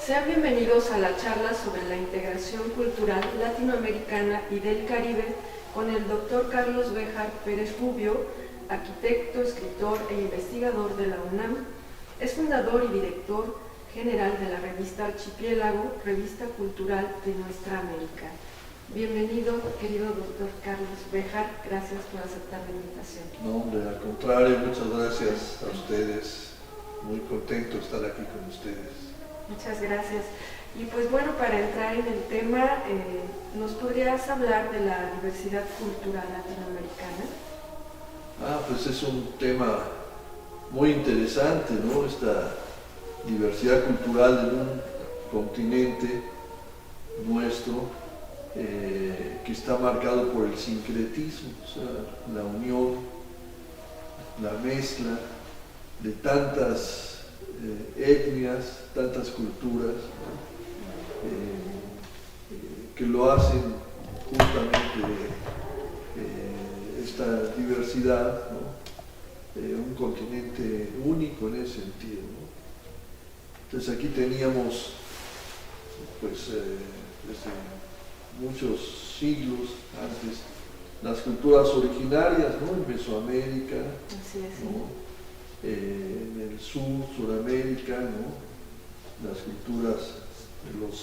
Sean bienvenidos a la charla sobre la integración cultural latinoamericana y del Caribe con el Dr. Carlos Béjar Pérez Rubio, arquitecto, escritor e investigador de la UNAM. Es fundador y director general de la revista Archipiélago, revista cultural de nuestra América. Bienvenido, querido Dr. Carlos Béjar, gracias por aceptar la invitación. No, hombre, al contrario, muchas gracias a ustedes. Muy contento de estar aquí con ustedes. Muchas gracias. Y pues bueno, para entrar en el tema, ¿nos podrías hablar de la diversidad cultural latinoamericana? Pues es un tema muy interesante, ¿no? Esta diversidad cultural de un continente nuestro que está marcado por el sincretismo, o sea, la unión, la mezcla de tantas etnias, tantas culturas, que lo hacen justamente esta diversidad, ¿no? Un continente único en ese sentido, ¿no? Entonces aquí teníamos, pues desde muchos siglos antes, las culturas originarias, ¿no? En Mesoamérica, ¿no? En el sur, Suramérica, ¿no? Las culturas de los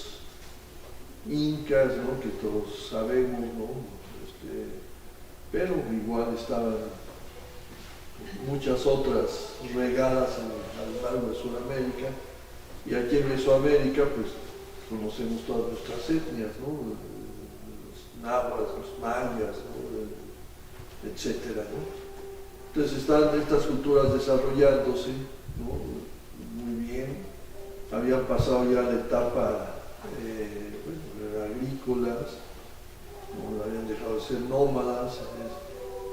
incas, ¿no? Que todos sabemos, ¿no? Pero igual estaban muchas otras regadas a lo largo de Sudamérica, y aquí en Mesoamérica pues conocemos todas nuestras etnias, ¿no? Los náhuatl, los mayas, ¿no? Etcétera, ¿no? Entonces están estas culturas desarrollándose, ¿no? Muy bien, habían pasado ya la etapa agrícolas, ¿no? Habían dejado de ser nómadas,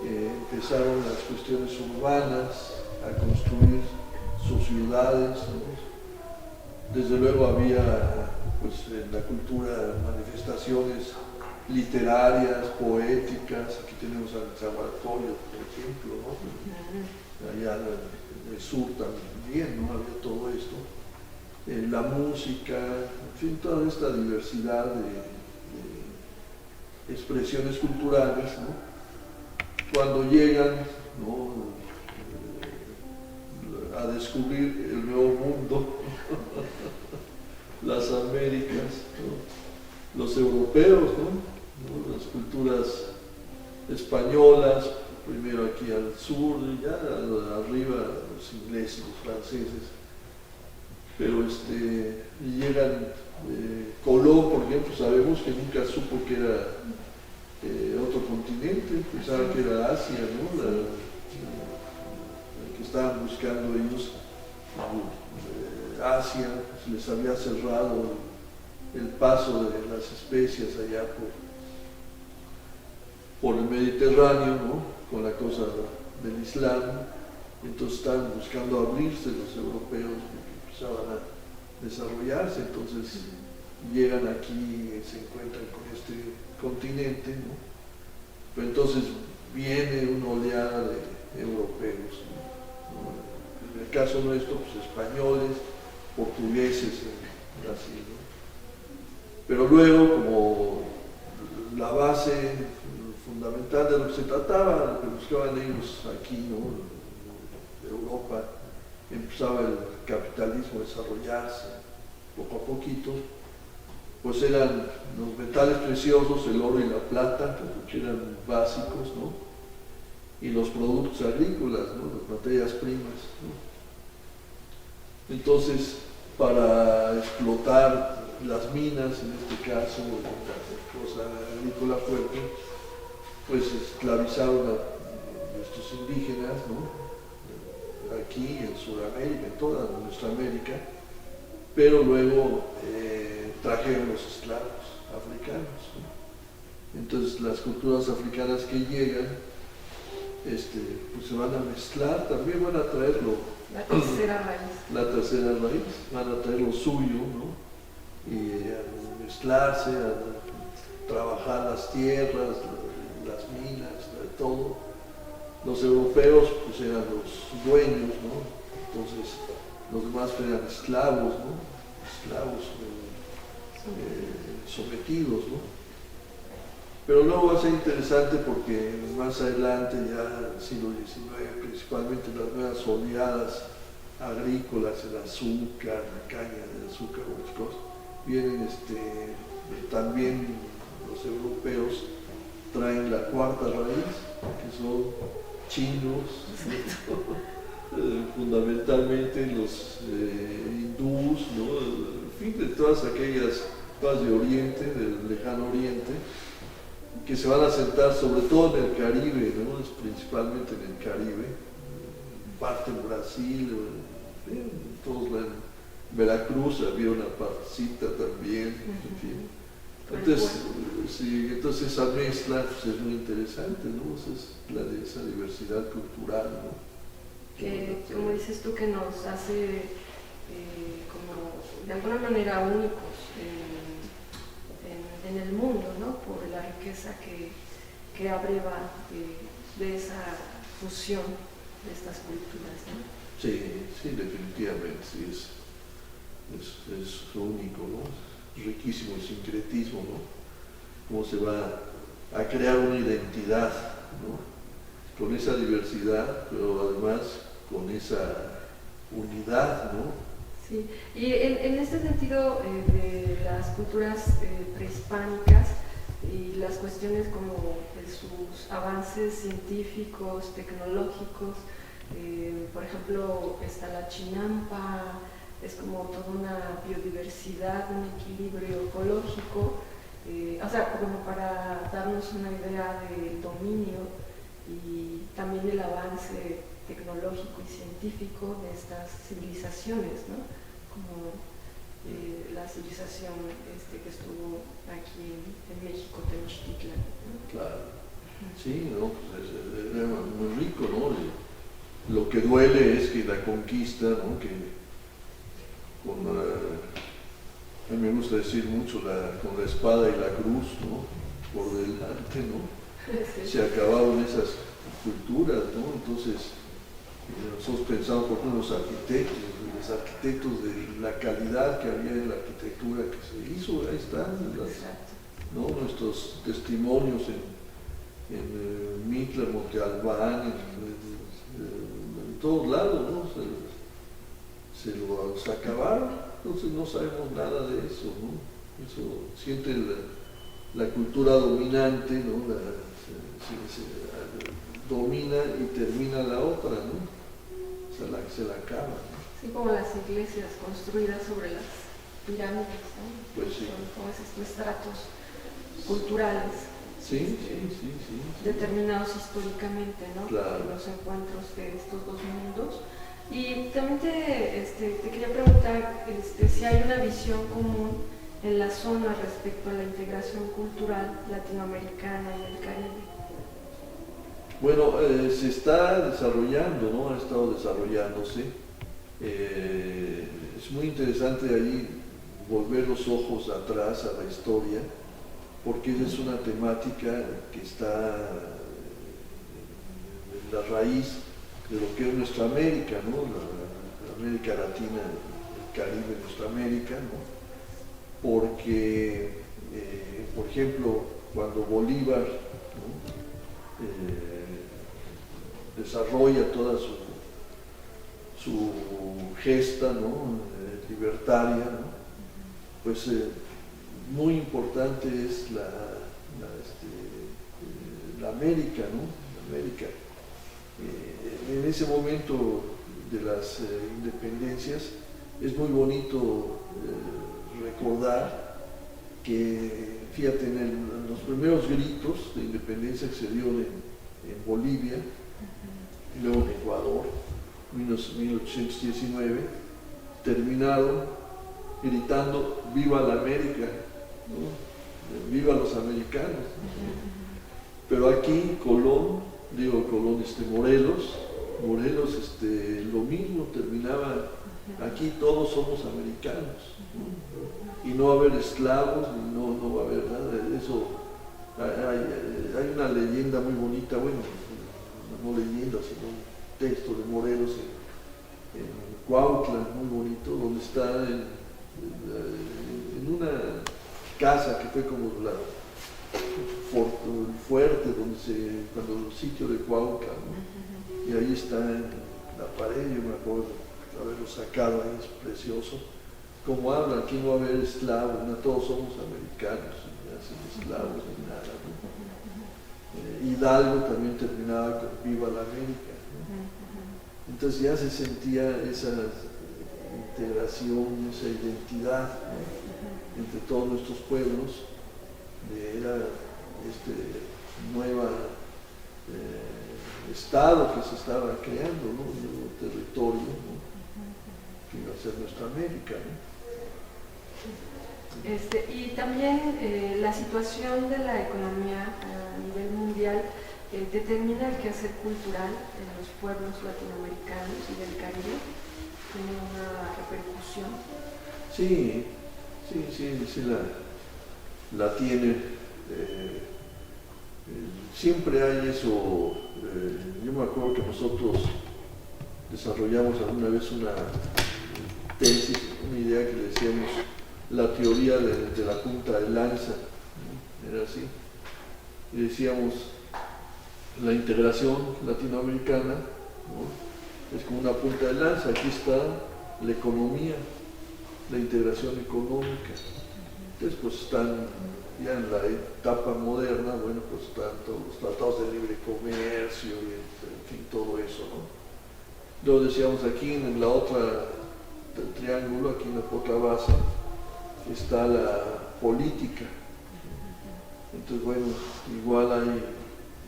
empezaron las cuestiones urbanas a construir sus ciudades, ¿no? Desde luego había pues, en la cultura manifestaciones literarias, poéticas. Aquí tenemos al Zaguartorio, por ejemplo, ¿no? Allá en el sur también, ¿no? Había todo esto. La música, en fin, toda esta diversidad de expresiones culturales, ¿no? Cuando llegan, ¿no? A descubrir el nuevo mundo, las Américas, ¿no? Los europeos, ¿no? Las culturas españolas, primero aquí al sur, y ya arriba los ingleses, los franceses, pero llegan Colón, por ejemplo, sabemos que nunca supo que era otro continente, pensaba que era Asia, ¿no? La que estaban buscando ellos, Asia, se les había cerrado el paso de las especias allá por el Mediterráneo, ¿no? Con la cosa del Islam. Entonces estaban buscando abrirse los europeos, que empezaban a desarrollarse, entonces llegan aquí y se encuentran con este continente, ¿no? Pero entonces viene una oleada de europeos, ¿no? En el caso nuestro, pues españoles, portugueses en Brasil, ¿no? Pero luego, como la base fundamental de lo que se trataba, lo que buscaban ellos aquí, ¿no? En Europa, empezaba el capitalismo a desarrollarse poco a poquito, pues eran los metales preciosos, el oro y la plata, que eran básicos, ¿no? Y los productos agrícolas, ¿no? Las materias primas, ¿no? Entonces, para explotar las minas, en este caso, la cosa agrícola fuerte, pues esclavizaron a nuestros indígenas, ¿no? Aquí en Sudamérica, en toda nuestra América, pero luego trajeron los esclavos africanos, ¿no? Entonces las culturas africanas que llegan, pues se van a mezclar, también van a traer la tercera raíz. La tercera raíz, van a traer lo suyo, ¿no? Y a mezclarse, a trabajar las tierras, las minas, todo. Los europeos pues eran los dueños, ¿no? Entonces los demás eran esclavos, ¿no? Esclavos sometidos, ¿no? Pero luego va a ser interesante porque más adelante, ya en el siglo XIX, principalmente las nuevas oleadas agrícolas, el azúcar, la caña de azúcar, otras cosas, vienen también los europeos traen la cuarta raíz, que son chinos, fundamentalmente los hindús, ¿no? En fin, de todas aquellas cosas de Oriente, del lejano Oriente, que se van a asentar sobre todo en el Caribe, ¿no? Principalmente en el Caribe, parte en Brasil, en Veracruz había una partecita también, en fin. Entonces, sí, entonces esa mezcla pues, es muy interesante, ¿no? Esa diversidad cultural, ¿no? Que, como dices tú, que nos hace como de alguna manera únicos en el mundo, ¿no? Por la riqueza que abreva de esa fusión de estas culturas, ¿no? Sí, sí, definitivamente, sí, es único, ¿no? Riquísimo el sincretismo, ¿no? Cómo se va a crear una identidad, ¿no? Con esa diversidad, pero además con esa unidad, ¿no? Sí, y en este sentido de las culturas prehispánicas y las cuestiones como de sus avances científicos, tecnológicos, por ejemplo, está la chinampa, es como toda una biodiversidad, un equilibrio ecológico, o sea, como para darnos una idea del dominio y también el avance tecnológico y científico de estas civilizaciones, ¿no? Como la civilización que estuvo aquí en México, Tenochtitlan, ¿no? Claro, sí, ¿no? Pues era muy rico, ¿no? Lo que duele es que la conquista, ¿no? Que a mí me gusta decir mucho, con la espada y la cruz, ¿no? Por delante, ¿no? Sí. Se acabaron esas culturas, ¿no? Entonces, nosotros pensamos, por ejemplo, los arquitectos de la calidad que había en la arquitectura que se hizo, ahí están, ¿no? Nuestros testimonios en Mitla, Monte Albán, en todos lados, ¿no? Se los acabaron, entonces no sabemos nada de eso, ¿no? Eso siente la cultura dominante, ¿no? Se domina y termina la otra, ¿no? Se la acaba, ¿no? Sí, como las iglesias construidas sobre las pirámides, ¿no? Pues sí. Son como esos estratos culturales. Sí. Determinados históricamente, ¿no? Claro. Los encuentros de estos dos mundos. Y también te quería preguntar si hay una visión común en la zona respecto a la integración cultural latinoamericana y el Caribe. Bueno, se está desarrollando, ¿no? Ha estado desarrollándose. Es muy interesante ahí volver los ojos atrás a la historia, porque esa es una temática que está en la raíz de lo que es nuestra América, ¿no? La América Latina, el Caribe, nuestra América, ¿no? Porque, por ejemplo, cuando Bolívar, ¿no? Desarrolla toda su gesta, ¿no? Libertaria, ¿no? Pues muy importante es la América, ¿no? La América. En ese momento de las independencias es muy bonito recordar que, fíjate, en los primeros gritos de independencia que se dieron en Bolivia, y luego en Ecuador, 1819, terminaron gritando "Viva la América", ¿no? "Viva los americanos". Pero aquí Colón, Morelos, lo mismo, terminaba "Aquí todos somos americanos", ¿no? Y no va a haber esclavos, no va a haber nada de eso. Hay una leyenda muy bonita, bueno, no leyenda, sino un texto de Morelos en Cuautla, muy bonito, donde está en una casa que fue como el fuerte, cuando el sitio de Cuautla, ¿no? Y ahí está en la pared, yo me acuerdo de haberlo sacado ahí, es precioso. Como habla, aquí no va a haber esclavos, no, todos somos americanos, no hacen esclavos ni nada, ¿no? Hidalgo también terminaba con "Viva la América", ¿no? Entonces ya se sentía esa integración, esa identidad, ¿no? Entre todos nuestros pueblos. Era este nuevo estado que se estaba creando, ¿no? Un nuevo territorio, ¿no? Que iba a ser nuestra América, ¿no? Y también la situación de la economía a nivel mundial determina el quehacer cultural en los pueblos latinoamericanos y del Caribe. Tiene una repercusión. Sí, la tiene. Siempre hay eso. Yo me acuerdo que nosotros desarrollamos alguna vez una tesis, una idea que le decíamos la teoría de la punta de lanza, ¿no? Era así. Y decíamos, la integración latinoamericana, ¿no? Es como una punta de lanza. Aquí está la economía, la integración económica. Entonces, pues están ya en la etapa moderna, bueno, pues están todos los tratados de libre comercio y en fin, todo eso, ¿no? Luego decíamos aquí en la otra triángulo, aquí en la otra base, está la política. Entonces, bueno, igual hay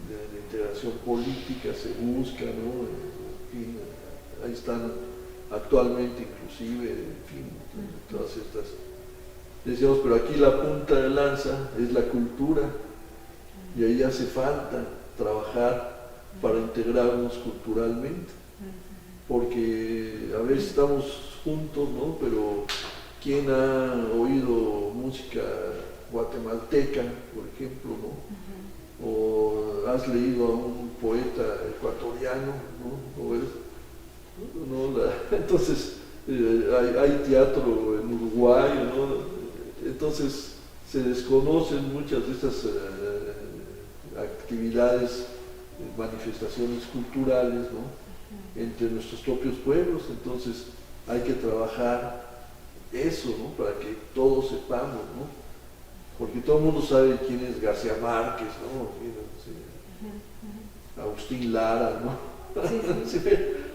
de integración política, se busca, ¿no? En fin, ahí están actualmente inclusive, en fin, todas estas. Decíamos, pero aquí la punta de lanza es la cultura, y ahí hace falta trabajar para integrarnos culturalmente, porque a veces estamos juntos, ¿no? Pero ¿quién ha oído música guatemalteca, por ejemplo, ¿no? O has leído a un poeta ecuatoriano, ¿no? Entonces hay teatro en Uruguay, ¿no? Entonces se desconocen muchas de estas actividades, manifestaciones culturales, ¿no? Entre nuestros propios pueblos. Entonces hay que trabajar eso, ¿no? Para que todos sepamos, ¿no? Porque todo el mundo sabe quién es García Márquez, ¿no? Agustín Lara, ¿no? Sí.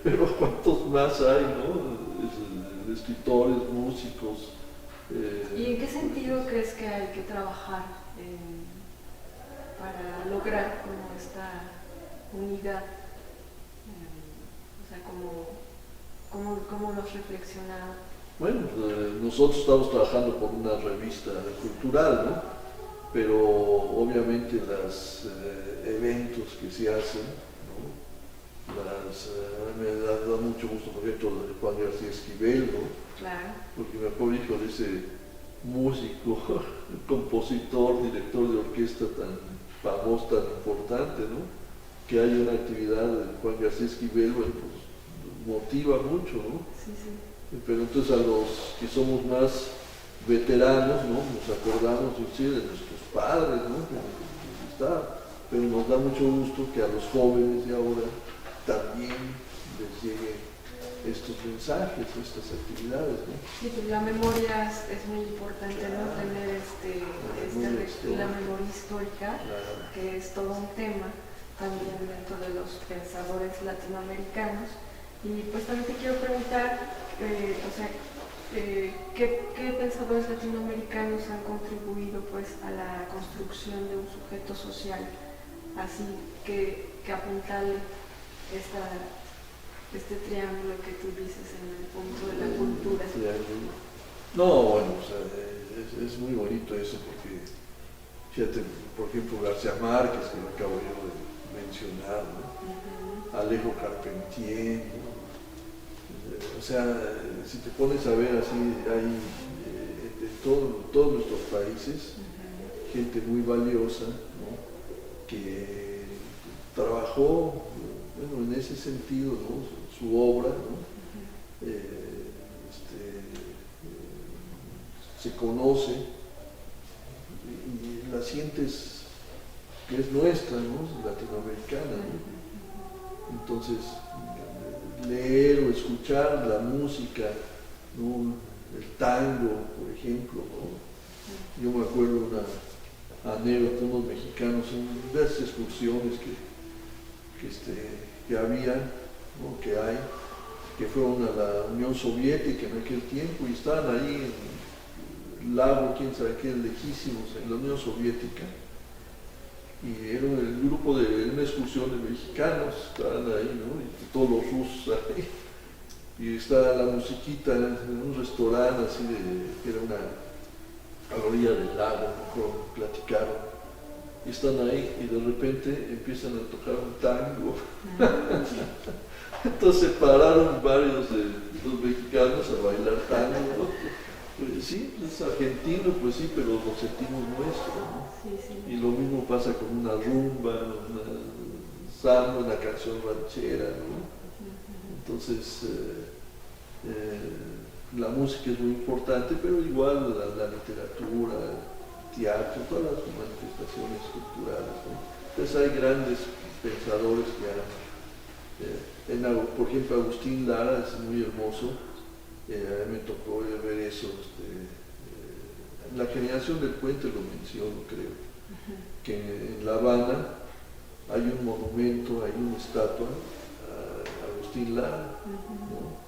Pero ¿cuántos más hay, no? Escritores, músicos. ¿Y en qué sentido crees que hay que trabajar para lograr como esta unidad? O sea, ¿cómo lo has reflexionado? Bueno, nosotros estamos trabajando por una revista cultural, ¿no? Pero obviamente los eventos que se hacen, ¿no? Me da mucho gusto, por ejemplo, de Juan García Esquivel, ¿no? Claro. Porque me acuerdo, hijo, de ese músico, compositor, director de orquesta tan famoso, tan importante, ¿no? Que hay una actividad de Juan García Esquivel, bueno, pues motiva mucho, ¿no? Sí. Pero entonces a los que somos más veteranos, ¿no? Nos acordamos de nuestros padres, ¿no? Pero nos da mucho gusto que a los jóvenes de ahora también les lleguen estos mensajes, estas actividades, ¿no? Sí, pues la memoria es muy importante, ¿no? Tener la memoria histórica, que es todo un tema también dentro de los pensadores latinoamericanos. Y pues también te quiero preguntar, o sea, ¿qué pensadores latinoamericanos han contribuido pues a la construcción de un sujeto social así que apuntale este triángulo que tú dices en el punto de la cultura? No, bueno, o sea, es muy bonito eso porque, fíjate, por ejemplo, García Márquez, que lo acabo yo de mencionar, ¿no? Alejo Carpentier, ¿no? O sea, si te pones a ver así, hay de todos nuestros países gente muy valiosa, ¿no? Que trabajó, bueno, en ese sentido, ¿no? Su obra, ¿no? Se conoce y la sientes que es nuestra, ¿no? Latinoamericana, ¿no? Entonces, leer o escuchar la música, ¿no? El tango, por ejemplo, ¿no? Yo me acuerdo de una anécdota de unos mexicanos en esas excursiones que había, ¿no? Que hay, que fueron a la Unión Soviética en aquel tiempo y estaban ahí en el lago, quién sabe qué, lejísimos, en la Unión Soviética. Y era el grupo de una excursión de mexicanos, estaban ahí, ¿no? Y todos los rusos ahí. Y estaba la musiquita en un restaurante así que era a la orilla del lago, ¿no? Platicaron. Y están ahí y de repente empiezan a tocar un tango. Entonces se pararon varios de los mexicanos a bailar tango, ¿no? Pues sí, es argentino, pues sí, pero lo sentimos nuestro, ¿no? Sí, sí. Y lo mismo pasa con una rumba, una samba, una canción ranchera, ¿no? Entonces, la música es muy importante, pero igual la literatura, el teatro, todas las manifestaciones culturales, ¿no? Entonces hay grandes pensadores que han, por ejemplo, Agustín Lara es muy hermoso. A mí me tocó ver eso, en la generación del puente lo menciono, creo, que en La Habana hay un monumento, hay una estatua a Agustín Lara, ¿no?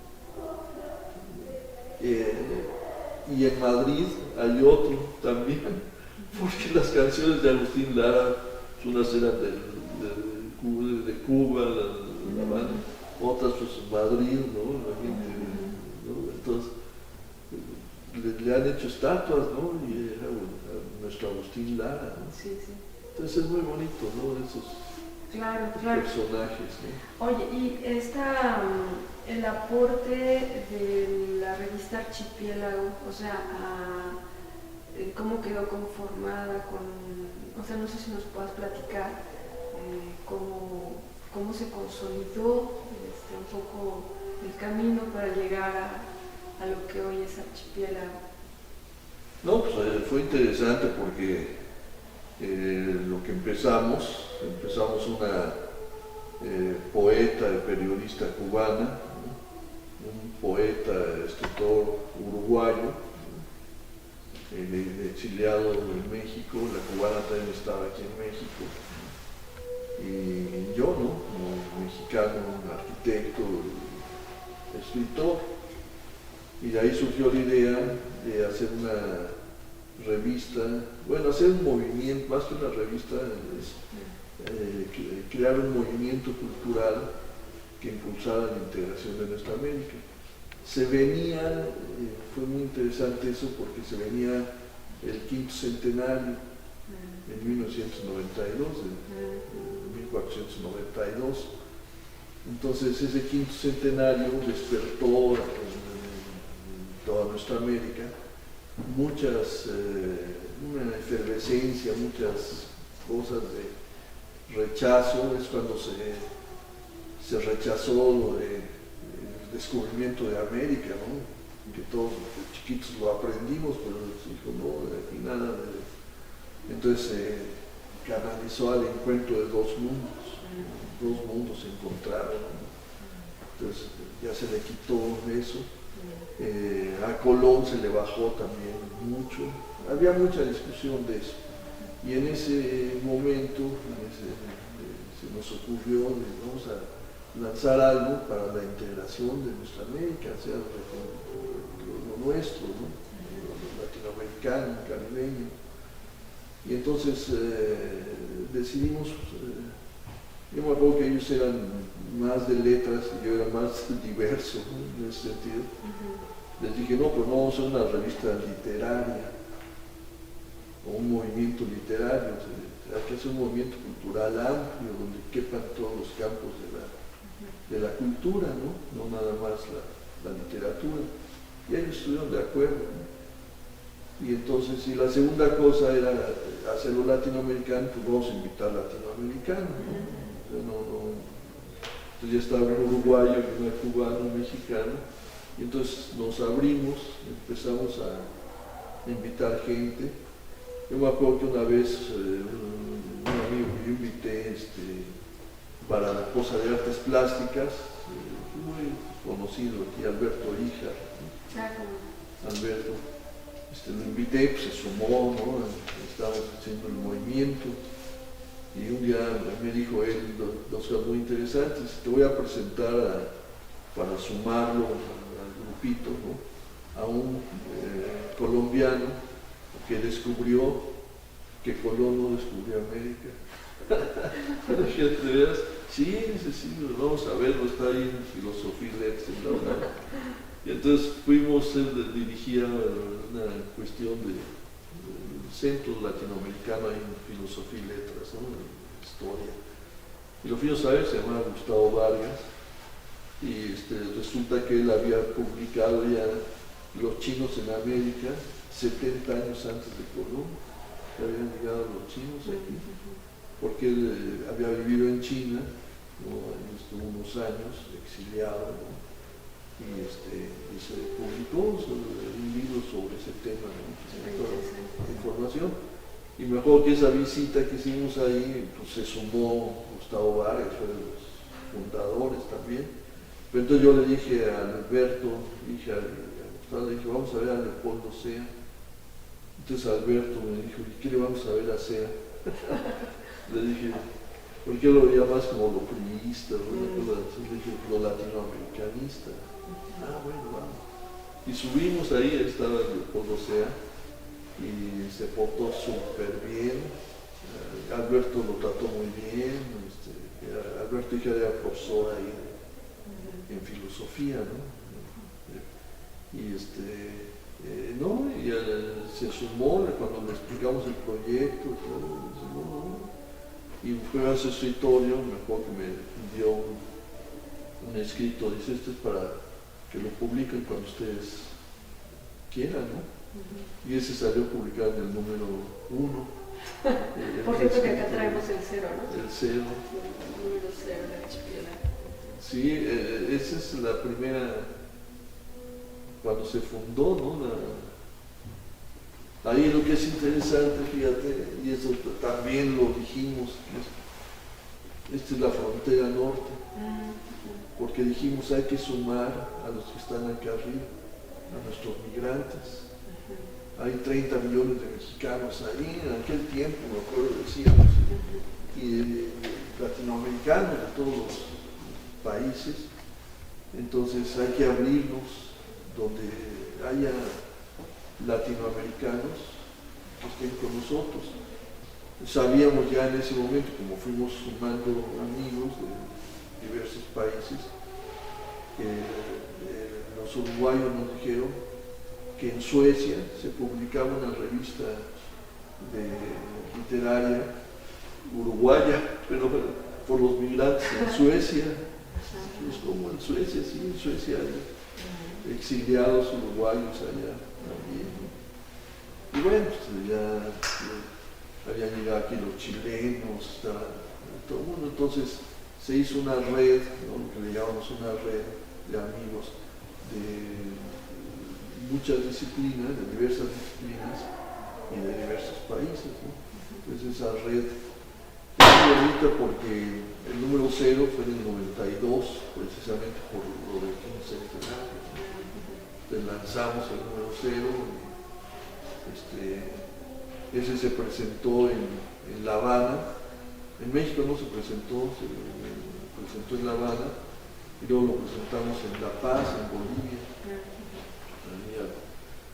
Y en Madrid hay otro también, porque las canciones de Agustín Lara, unas eran de Cuba, La Habana, otras pues en Madrid, ¿no? La gente, ¿no? Entonces, le han hecho estatuas, ¿no? Y era nuestro Agustín Lara, ¿no? Sí, sí. Entonces es muy bonito, ¿no? Esos personajes, ¿no? Oye, y el aporte de la revista Archipiélago, o sea, cómo quedó conformada o sea, no sé si nos puedas platicar cómo se consolidó un poco el camino para llegar a lo que hoy es Archipiélago. No, pues fue interesante porque lo que empezamos una poeta y periodista cubana, ¿no? Un poeta, escritor uruguayo, exiliado en México, la cubana también estaba aquí en México, y yo, ¿no? Como mexicano, un arquitecto, escritor, y de ahí surgió la idea de hacer una revista, bueno, hacer un movimiento, más que una revista, crear un movimiento cultural que impulsara la integración de nuestra América. Se venía, fue muy interesante eso porque se venía el quinto centenario en 1992, en 1492. Entonces ese quinto centenario despertó en toda nuestra América una efervescencia, muchas cosas de rechazo. Es cuando se rechazó el descubrimiento de América, ¿no? Que todos los chiquitos lo aprendimos, pero se dijo, no, aquí nada de... Entonces se canalizó al encuentro de dos mundos se encontraron, ¿no? Entonces ya se le quitó eso. A Colón se le bajó también mucho, había mucha discusión de eso, y en ese momento se nos ocurrió, vamos a lanzar algo para la integración de nuestra América, o sea, lo nuestro, ¿no? Latinoamericano, caribeño. Y entonces decidimos, yo me acuerdo que ellos eran más de letras y yo era más diverso, ¿no? En ese sentido. Les dije, no, pues no vamos a hacer una revista literaria o un movimiento literario, hay que hacer un movimiento cultural amplio donde quepan todos los campos de la cultura, no nada más la literatura. Y ellos estuvieron de acuerdo, ¿no? Y entonces, y la segunda cosa era hacerlo latinoamericano, pues vamos a invitar latinoamericanos, ¿no? Entonces ya estaba un uruguayo y un cubano, un mexicano, y entonces nos abrimos, empezamos a invitar gente. Yo me acuerdo que una vez un amigo que yo invité para la cosa de artes plásticas, muy conocido aquí, Alberto Hija, ¿no? Alberto, lo invité, pues se sumó, ¿no? Estábamos haciendo el movimiento, y un día me dijo él dos cosas muy interesantes: te voy a presentar para sumarlo al grupito, ¿no? A un colombiano que descubrió que Colón no descubrió América. ¿De veras? Sí, vamos a verlo, está ahí en Filosofía y Letras en la UNAM. Y entonces fuimos, él dirigía una cuestión del Centro Latinoamericano en Filosofía y Letras, ¿no? Historia. Y lo fuimos a ver, se llamaba Gustavo Vargas, y resulta que él había publicado ya Los chinos en América 70 años antes de Colón, que habían llegado los chinos aquí, porque él había vivido en China, ¿no? Estuvo unos años exiliado, ¿no? Y se publicó un libro sobre ese tema, ¿no? Toda la información. Y me acuerdo que esa visita que hicimos ahí, pues se sumó Gustavo Vargas, fue de los fundadores también. Pero entonces yo le dije a Alberto, a Gustavo, le dije, vamos a ver a Leopoldo Sea. Entonces Alberto me dijo, ¿y qué le vamos a ver a Sea? Le dije, porque yo lo veía más como lo priista, ¿no? Le dije, lo latinoamericanista. Ah, bueno, vamos. Y subimos ahí, estaba Leopoldo Sea, y se portó súper bien. Alberto lo trató muy bien. Alberto era profesor ahí en filosofía, ¿no? Y no, y se sumó cuando le explicamos el proyecto, y fue a su escritorio, me acuerdo que me dio un escrito, dice, esto es para que lo publiquen cuando ustedes quieran, ¿no? Y ese salió publicado en el número 1. Por cierto que acá traemos el 0, ¿no? El 0. El número 0, la archipiélago. Sí, esa es la primera, cuando se fundó, ¿no? Ahí lo que es interesante, fíjate, y eso también lo dijimos, esta es la frontera norte, porque dijimos hay que sumar a los que están acá arriba, a nuestros migrantes. Hay 30 millones de mexicanos ahí, en aquel tiempo, me acuerdo, decíamos, y latinoamericanos de todos los países. Entonces hay que abrirnos donde haya latinoamericanos que estén con nosotros. Sabíamos ya en ese momento, como fuimos sumando amigos de diversos países, que los uruguayos nos dijeron que en Suecia se publicaba una revista literaria uruguaya, pero por los migrantes en Suecia. Es como en Suecia, sí, en Suecia hay exiliados uruguayos allá también. Y bueno, pues ya habían llegado aquí los chilenos, todo el mundo. Entonces se hizo una red, ¿no? Lo que le llamamos una red de amigos de muchas disciplinas, de diversas disciplinas y de diversos países, ¿no? Entonces esa red es muy bonita porque el número 0 fue en el 92, precisamente por lo del 15 centenario, ¿no? Entonces lanzamos el número 0. Ese se presentó en La Habana. En México no se presentó, se presentó en La Habana, y luego lo presentamos en La Paz, en Bolivia.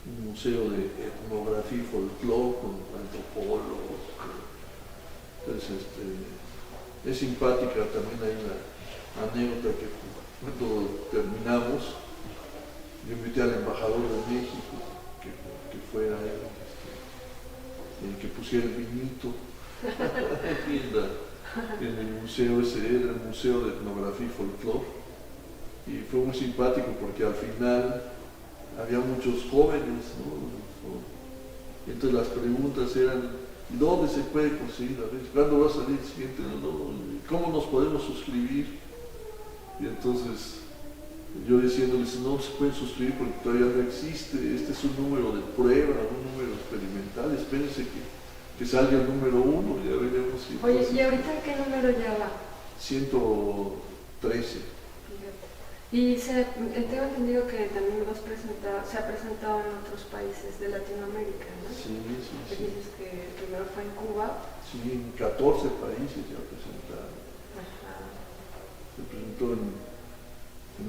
un museo de etnografía y folclore con antropólogos. Entonces, es simpática también hay una anécdota que cuando terminamos, yo invité al embajador de México que fuera él, que pusiera el vinito aquí en el museo, ese era el Museo de Etnografía y Folclore, y fue muy simpático porque al final había muchos jóvenes, ¿no? Y entonces las preguntas eran: ¿dónde se puede conseguir? ¿Cuándo va a salir el siguiente? ¿Cómo nos podemos suscribir? Y entonces yo diciéndoles: no se pueden suscribir porque todavía no existe, este es un número de prueba, un número experimental, espérense que salga el número 1, ya veremos si... Oye, ¿y ahorita qué número ya va? 113. Y tengo entendido que también se ha presentado en otros países de Latinoamérica, ¿no? Sí. Dices que primero fue en Cuba. Sí, en 14 países ya presentaron. Ajá. Se presentó en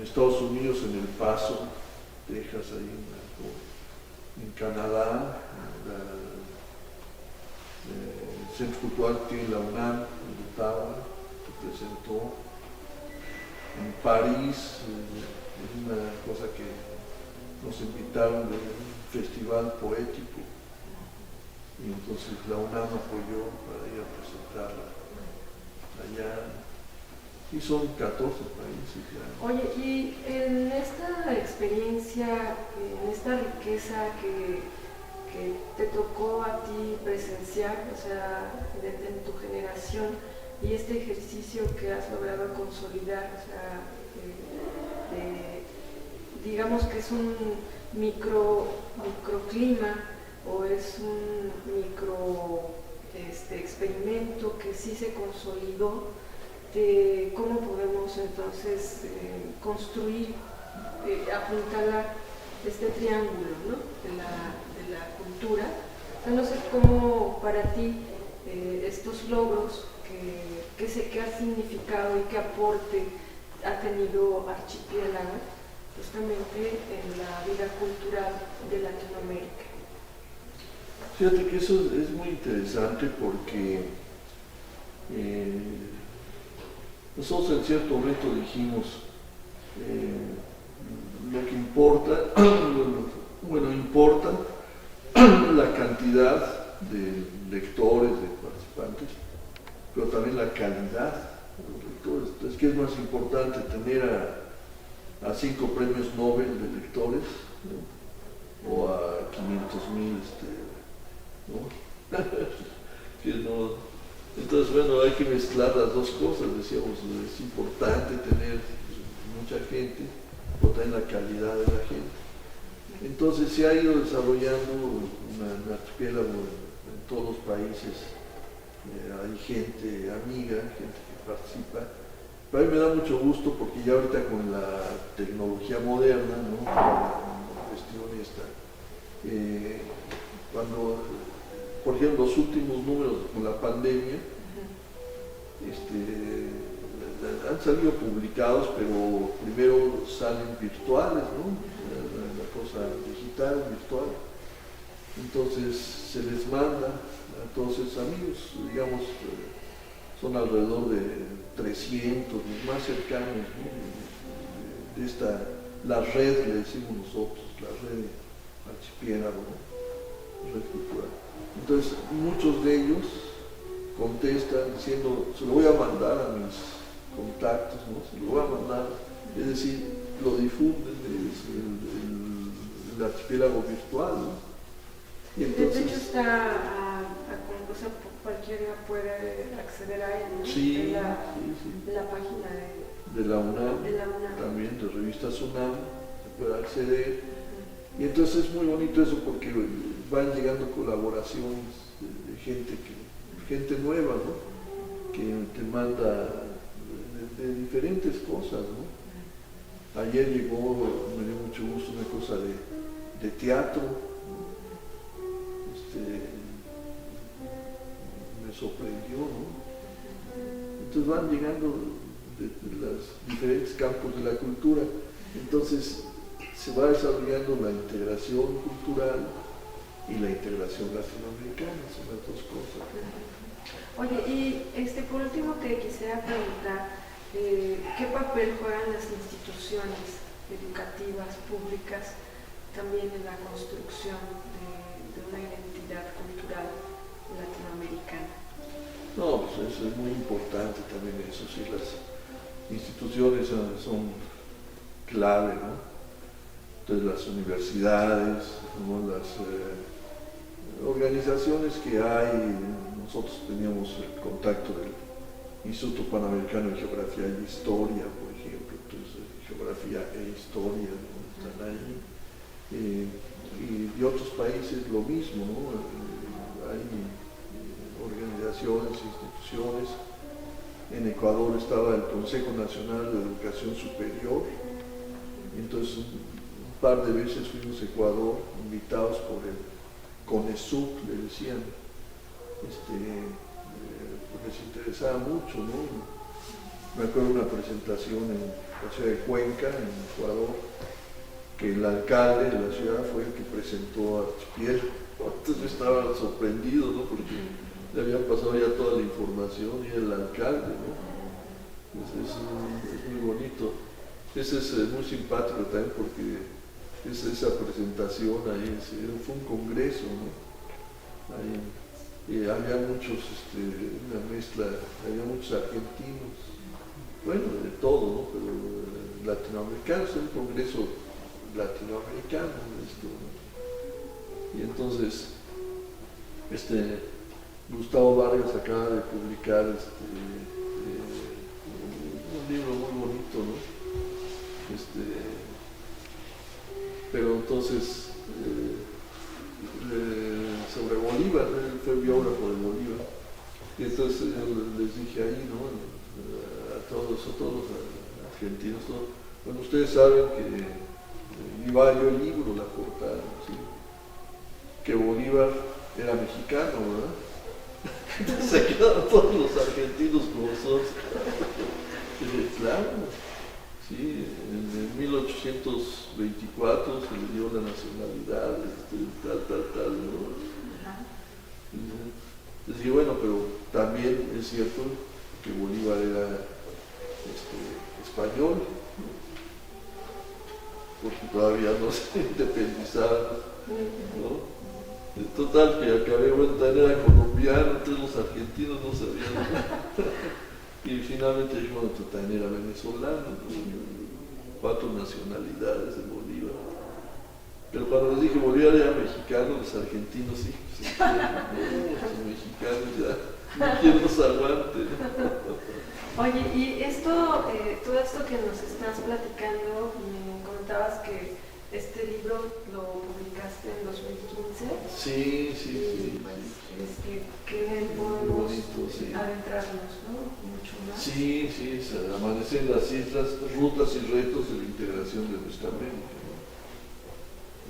Estados Unidos, en El Paso, Texas, ahí en Canadá, el Centro Cultural tiene la UNAM, en Ottawa, se presentó. En París, es una cosa que nos invitaron de un festival poético, y entonces la UNAM apoyó para ir a presentarla allá, y son 14 países ya. Oye, y en esta experiencia, en esta riqueza que te tocó a ti presenciar, o sea, en tu generación, y este ejercicio que has logrado consolidar, o sea, digamos que es un microclima o es un experimento que sí se consolidó, de cómo podemos entonces construir, apuntalar este triángulo, ¿no? de la cultura. O sea, no sé cómo para ti estos logros que ha significado y qué aporte ha tenido Archipiélago justamente en la vida cultural de Latinoamérica. Fíjate que eso es muy interesante porque nosotros en cierto momento dijimos lo que importa, importa la cantidad de lectores, de participantes, pero también la calidad de los lectores. Entonces, ¿qué es más importante? ¿Tener a 5 premios Nobel de lectores, ¿no? O a 500,000, ¿no? Que no. Entonces, bueno, hay que mezclar las dos cosas. Decíamos, es importante tener mucha gente, pero también la calidad de la gente. Entonces se ha ido desarrollando un archipiélago en todos los países. Hay gente amiga, gente que participa. Pero a mí me da mucho gusto porque ya ahorita con la tecnología moderna, ¿no? La cuestión esta, cuando, por ejemplo, los últimos números con la pandemia, han salido publicados, pero primero salen virtuales, ¿no? La cosa digital, virtual. Entonces se les manda a todos esos amigos, digamos, son alrededor de 300, los más cercanos, ¿no? De esta, la red, le decimos nosotros, la red Archipiélago, ¿no? Red cultural. Entonces muchos de ellos contestan diciendo: se lo voy a mandar a mis contactos, ¿no? Se lo voy a mandar, es decir, lo difunden, el archipiélago virtual, ¿no? Y entonces, de hecho está o sea, cualquiera puede acceder a él, ¿no? Sí, en la página de la UNAM, también de revistas UNAM, se puede acceder. Y entonces es muy bonito eso porque van llegando colaboraciones de gente nueva, ¿no? Que te manda de diferentes cosas, ¿no? Ayer llegó, me dio mucho gusto, una cosa de teatro, ¿no? Me sorprendió, ¿no? Entonces van llegando de los diferentes campos de la cultura. Entonces se va desarrollando la integración cultural y la integración latinoamericana, son las dos cosas. Oye, y por último te quisiera preguntar, ¿qué papel juegan las instituciones educativas públicas también en la construcción de una identidad cultural latinoamericana? No, pues eso es muy importante también, eso sí, las instituciones son clave, ¿no? Entonces las universidades, ¿no? Las organizaciones que hay, nosotros teníamos el contacto del Instituto Panamericano de Geografía e Historia, por ejemplo, entonces geografía e historia, ¿no? Están ahí, y de otros países lo mismo, ¿no? Hay organizaciones, instituciones. En Ecuador estaba el Consejo Nacional de Educación Superior, entonces un par de veces fuimos a Ecuador, invitados por el CONESUP, le decían, les interesaba mucho, ¿no? Me acuerdo de una presentación en la ciudad de Cuenca, en Ecuador, que el alcalde de la ciudad fue el que presentó a Archipiélago. Entonces estaba sorprendido, ¿no? Porque le habían pasado ya toda la información y el alcalde, ¿no? Es muy bonito. Ese es muy simpático también porque esa presentación ahí fue un congreso, ¿no? Ahí, y había muchos, una mezcla, había muchos argentinos, bueno, de todo, ¿no? Pero latinoamericanos, un congreso latinoamericano, ¿no? Y entonces, Gustavo Vargas acaba de publicar un libro muy bonito, ¿no? Pero entonces, sobre Bolívar, él fue biógrafo de Bolívar, y entonces les dije ahí, ¿no? A todos los argentinos, bueno, ustedes saben que iba yo el libro, la portada, ¿sí? Que Bolívar era mexicano, ¿verdad? Entonces se quedaron todos los argentinos como nosotros. Claro, sí, en 1824 se le dio la nacionalidad, tal, ¿no? Entonces, bueno, pero también es cierto que Bolívar era español, ¿no? Porque todavía no se independizaba, ¿no? Total, que acabé, bueno, también era colombiano, entonces los argentinos no sabían. Y finalmente dijo, bueno, tú también era venezolano, ¿no? 4 nacionalidades de Bolívar. Pero cuando les dije Bolívar era mexicano, los argentinos sí, no, los mexicanos ya, ¿quién nos aguante? Oye, y todo esto que nos estás platicando, me comentabas que este libro lo publicaste en 2015. Sí. Pues, que en él podemos adentrarnos, ¿no? Mucho más. Sí, es Amanecer en las Islas, rutas y retos de la integración de nuestra América, ¿no?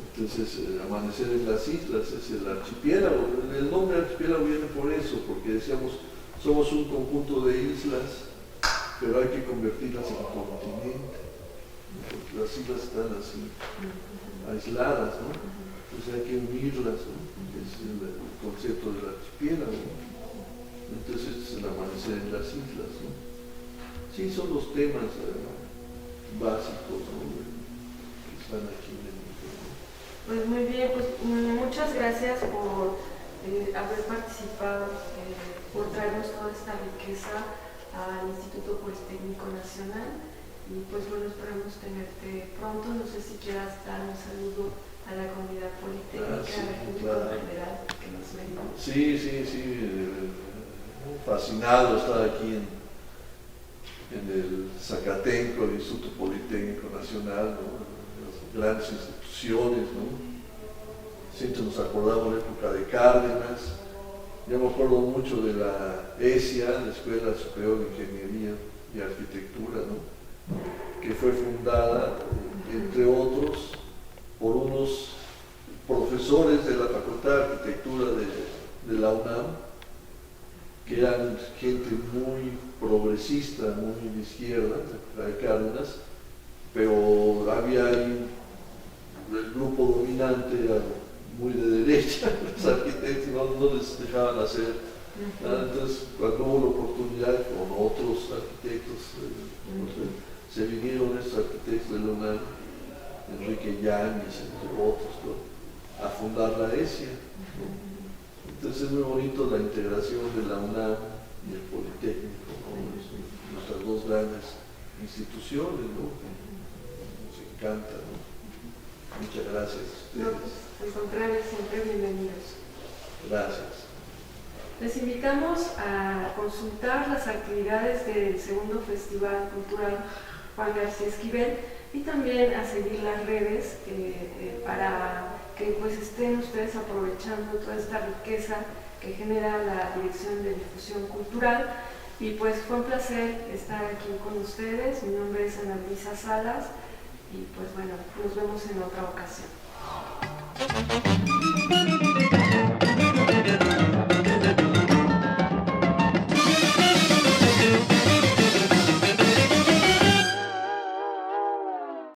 Entonces, Amanecer en las Islas es el archipiélago. El nombre archipiélago viene por eso, porque decíamos, somos un conjunto de islas, pero hay que convertirlas en continente, porque las islas están así, aisladas, ¿no? Entonces hay que unirlas, ¿no? Es el concepto del archipiélago. Entonces este es el amanecer en las islas, ¿no? Sí, son los temas básicos, ¿no? Que están aquí en el libro, ¿no? Pues muy bien, pues muchas gracias por haber participado, por traernos toda esta riqueza al Instituto Politécnico Nacional, y pues bueno, esperamos tenerte pronto. No sé si quieras dar un saludo a la comunidad politécnica, al público en general que nos ve. Sí, fascinado estar aquí en el Zacatenco, el Instituto Politécnico Nacional, ¿no? Las grandes instituciones, ¿no? Siempre nos acordamos de la época de Cárdenas. Yo me acuerdo mucho de la ESIA, la Escuela Superior de Ingeniería y Arquitectura, ¿no? Que fue fundada, entre otros, por unos profesores de la Facultad de Arquitectura de la UNAM, que eran gente muy progresista, muy de izquierda, de Cárdenas, pero había ahí el grupo dominante era muy de derecha, los arquitectos no les dejaban hacer. Entonces, cuando hubo la oportunidad con otros arquitectos, se vinieron estos arquitectos de la UNAM, Enrique Yáñez, entre otros, ¿no?, a fundar la ESIA, ¿no? Entonces es muy bonito la integración de la UNAM y el Politécnico, ¿no? Nuestras dos grandes instituciones, ¿no? Nos encanta, ¿no? Muchas gracias a ustedes. No, pues, al contrario, siempre bienvenidos. Gracias. Les invitamos a consultar las actividades del segundo Festival Cultural Juan García Esquivel y también a seguir las redes para que pues estén ustedes aprovechando toda esta riqueza que genera la Dirección de Difusión Cultural. Y pues fue un placer estar aquí con ustedes. Mi nombre es Ana Luisa Salas y pues bueno, nos vemos en otra ocasión.